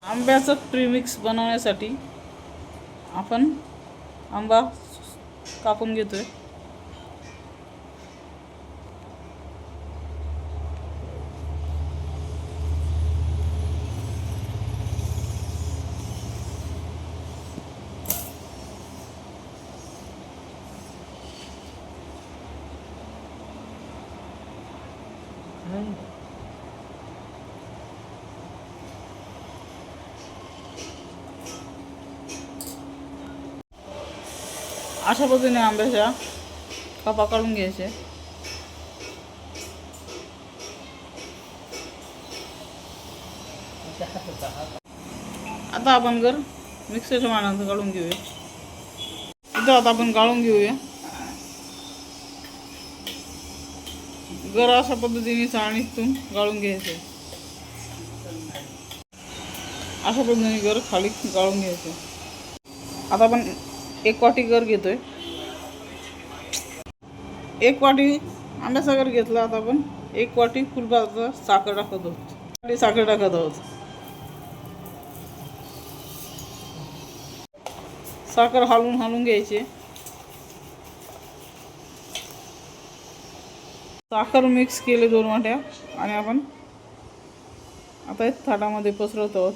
आंब्याचं प्रीमिक्स बनवण्यासाठी आपण आंबा कापून घेतोय. अशा पद्धतीने आंब्याच्या कापा काढून घ्यायचे. आता आपण मिक्सरच्या मानात काढून घेऊया. इथं आता आपण काढून घेऊया. अशा पद्धतीने चाळणीतून गाळून घ्यायचे. अशा पद्धतीने खाली गाळून घ्यायचे. आता आपण 1 वाटी घेतोय. 1 वाटी आंब्याचा घेतला. आता आपण 1 वाटी फुलपात्र साखर टाकत आहोत. साखर टाकत आहोत. साखर हलवून घ्यायची. साखर मिक्स केले 2 वाट्या आणि आपण आता थाटामध्ये पसरवत आहोत.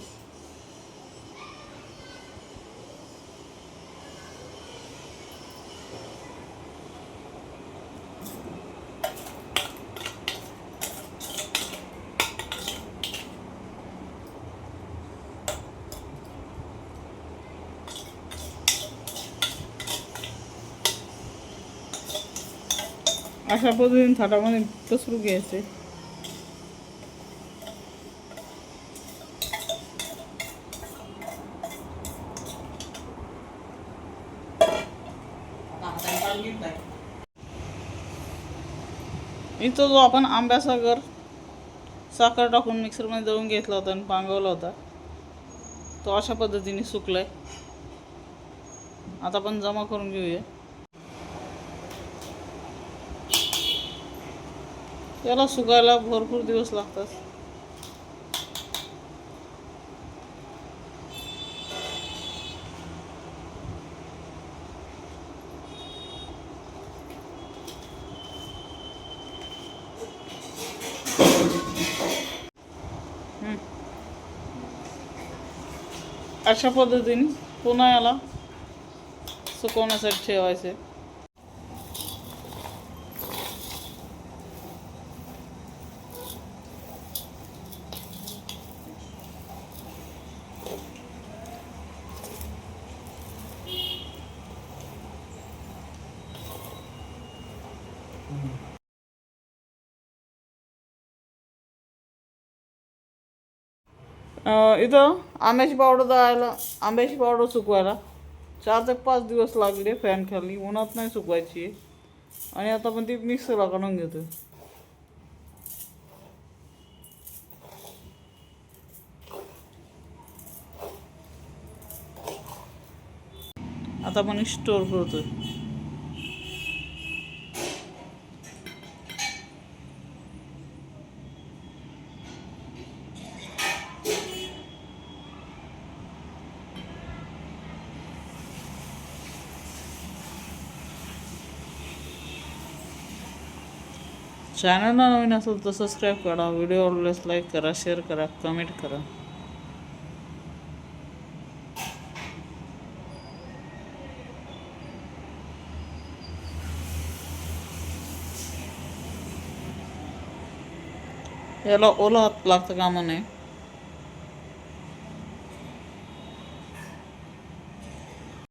अशा पद्धतीने थाटामध्ये पसरू घ्यायचे. इथं जो आपण आंब्याचा साखर टाकून मिक्सरमध्ये दळून घेतला होता आणि पांगवला होता तो अशा पद्धतीने सुकलाय. आता आपण जमा करून घेऊया. याला सुकायला भरपूर दिवस लागतात. अशा पद्धतीने पुन्हा याला सुकवण्यासाठी ठेवायचे. इथं आंब्याची पावडर सुकवायला 4 ते 5 दिवस लागले. फॅन खाली उन्हात नाही सुकवायची. आणि आता आपण ती मिक्सरला काढून घेतो. आता आपण स्टोर करतोय. चॅनलला नवीन असेल तर सबस्क्राईब करा. व्हिडिओ आवडल्यास लाईक करा, शेअर करा, कमेंट करा. याला ओला हात लागतं कामा नये.